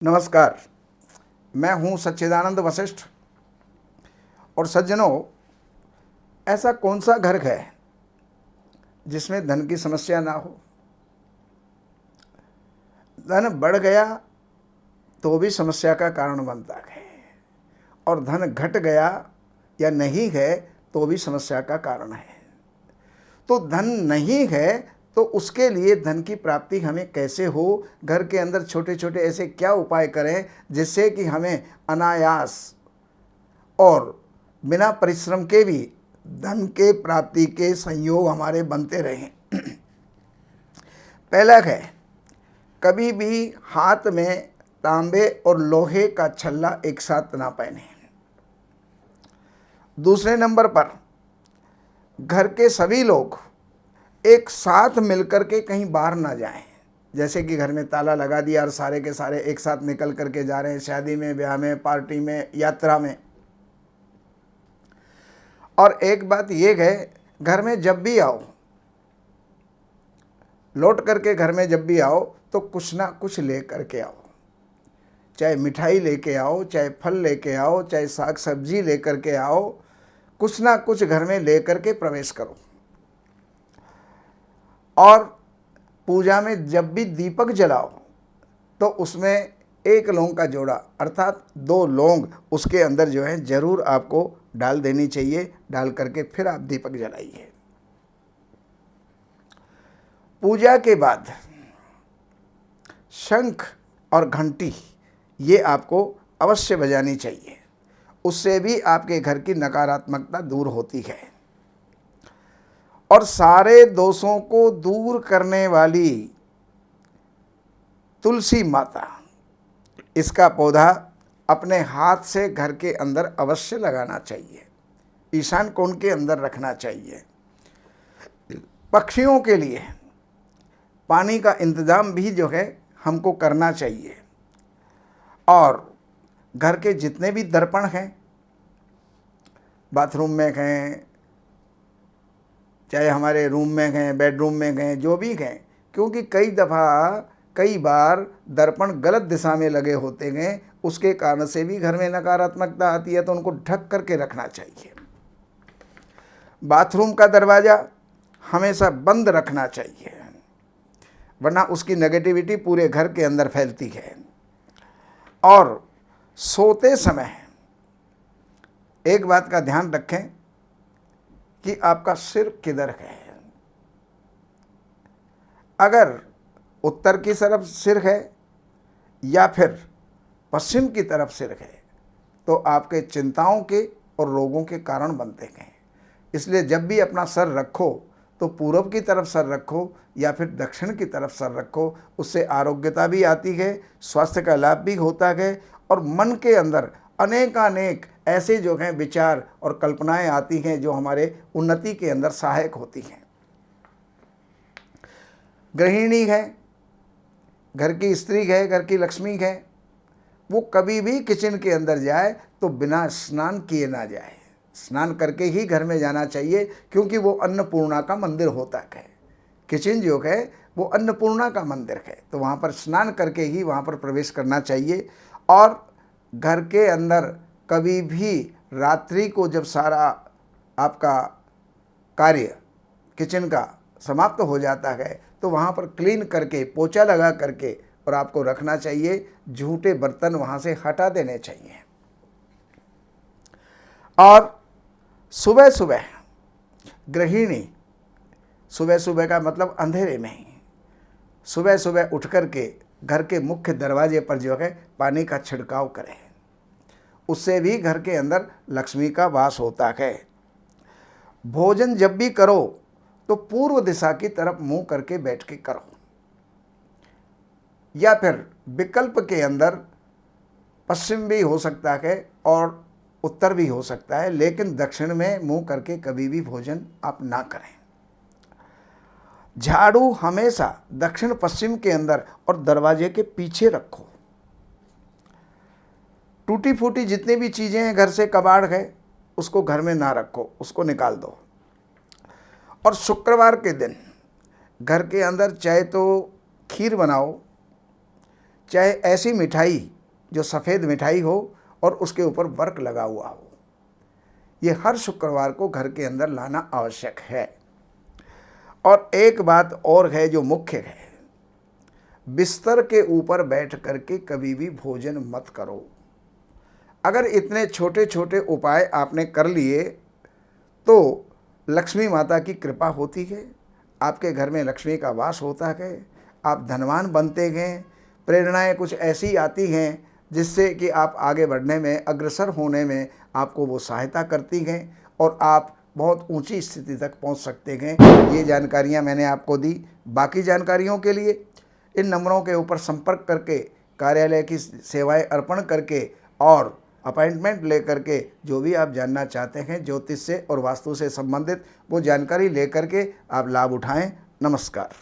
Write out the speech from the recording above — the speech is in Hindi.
नमस्कार। मैं हूं सच्चिदानंद वशिष्ठ। और सज्जनों, ऐसा कौन सा घर है जिसमें धन की समस्या ना हो। धन बढ़ गया तो भी समस्या का कारण बनता है, और धन घट गया या नहीं है तो भी समस्या का कारण है। तो धन नहीं है तो उसके लिए धन की प्राप्ति हमें कैसे हो, घर के अंदर छोटे छोटे ऐसे क्या उपाय करें जिससे कि हमें अनायास और बिना परिश्रम के भी धन के प्राप्ति के संयोग हमारे बनते रहें। पहला है, कभी भी हाथ में तांबे और लोहे का छल्ला एक साथ ना पहने। दूसरे नंबर पर, घर के सभी लोग एक साथ मिलकर के कहीं बाहर ना जाएं। जैसे कि घर में ताला लगा दिया और सारे के सारे एक साथ निकल करके जा रहे हैं, शादी में, ब्याह में, पार्टी में, यात्रा में। और एक बात ये है, घर में जब भी आओ, लौट करके घर में जब भी आओ तो कुछ ना कुछ ले करके आओ। चाहे मिठाई लेके आओ, चाहे फल लेके आओ, चाहे साग सब्जी ले करके आओ, कुछ ना कुछ घर में ले करके प्रवेश करो। और पूजा में जब भी दीपक जलाओ तो उसमें एक लौंग का जोड़ा अर्थात 2 लौंग उसके अंदर जो है जरूर आपको डाल देनी चाहिए। डाल करके फिर आप दीपक जलाइए। पूजा के बाद शंख और घंटी ये आपको अवश्य बजानी चाहिए। उससे भी आपके घर की नकारात्मकता दूर होती है। और सारे दोषों को दूर करने वाली तुलसी माता, इसका पौधा अपने हाथ से घर के अंदर अवश्य लगाना चाहिए। ईशान कोण के अंदर रखना चाहिए। पक्षियों के लिए पानी का इंतजाम भी जो है हमको करना चाहिए। और घर के जितने भी दर्पण हैं, बाथरूम में हैं, चाहे हमारे रूम में हैं, बेडरूम में हैं, जो भी हैं, क्योंकि कई बार दर्पण गलत दिशा में लगे होते हैं, उसके कारण से भी घर में नकारात्मकता आती है, तो उनको ढक करके रखना चाहिए। बाथरूम का दरवाज़ा हमेशा बंद रखना चाहिए, वरना उसकी नेगेटिविटी पूरे घर के अंदर फैलती है। और सोते समय एक बात का ध्यान रखें कि आपका सिर किधर है। अगर उत्तर की तरफ सिर है या फिर पश्चिम की तरफ सिर है तो आपके चिंताओं के और रोगों के कारण बनते हैं। इसलिए जब भी अपना सर रखो तो पूर्व की तरफ सर रखो या फिर दक्षिण की तरफ सर रखो। उससे आरोग्यता भी आती है, स्वास्थ्य का लाभ भी होता है, और मन के अंदर अनेकानेक ऐसे जो हैं विचार और कल्पनाएं आती हैं जो हमारे उन्नति के अंदर सहायक होती हैं। गृहिणी है, घर की स्त्री है, घर की लक्ष्मी है, वो कभी भी किचन के अंदर जाए तो बिना स्नान किए ना जाए। स्नान करके ही घर में जाना चाहिए, क्योंकि वो अन्नपूर्णा का मंदिर होता है। किचन जो है वो अन्नपूर्णा का मंदिर है, तो वहाँ पर स्नान करके ही वहाँ पर प्रवेश करना चाहिए। और घर के अंदर कभी भी रात्रि को जब सारा आपका कार्य किचन का समाप्त हो जाता है तो वहाँ पर क्लीन करके पोछा लगा करके और आपको रखना चाहिए। झूठे बर्तन वहाँ से हटा देने चाहिए। और सुबह सुबह गृहिणी, सुबह सुबह का मतलब अंधेरे में ही, सुबह सुबह उठ कर के घर के मुख्य दरवाजे पर जो है पानी का छिड़काव करें। उससे भी घर के अंदर लक्ष्मी का वास होता है। भोजन जब भी करो तो पूर्व दिशा की तरफ मुंह करके बैठ के करो, या फिर विकल्प के अंदर पश्चिम भी हो सकता है और उत्तर भी हो सकता है, लेकिन दक्षिण में मुंह करके कभी भी भोजन आप ना करें। झाड़ू हमेशा दक्षिण पश्चिम के अंदर और दरवाजे के पीछे रखो। टूटी फूटी जितनी भी चीज़ें हैं, घर से कबाड़ है, उसको घर में ना रखो, उसको निकाल दो। और शुक्रवार के दिन घर के अंदर चाहे तो खीर बनाओ, चाहे ऐसी मिठाई जो सफ़ेद मिठाई हो और उसके ऊपर वर्क लगा हुआ हो, ये हर शुक्रवार को घर के अंदर लाना आवश्यक है। और एक बात और है जो मुख्य है, बिस्तर के ऊपर बैठ करके कभी भी भोजन मत करो। अगर इतने छोटे छोटे उपाय आपने कर लिए तो लक्ष्मी माता की कृपा होती है, आपके घर में लक्ष्मी का वास होता है, आप धनवान बनते हैं, प्रेरणाएं कुछ ऐसी आती हैं जिससे कि आप आगे बढ़ने में, अग्रसर होने में आपको वो सहायता करती हैं और आप बहुत ऊंची स्थिति तक पहुंच सकते हैं। ये जानकारियां मैंने आपको दी। बाकी जानकारियों के लिए इन नंबरों के ऊपर संपर्क करके, कार्यालय की सेवाएं अर्पण करके और अपॉइंटमेंट लेकर के जो भी आप जानना चाहते हैं ज्योतिष से और वास्तु से संबंधित, वो जानकारी लेकर के आप लाभ उठाएं। नमस्कार।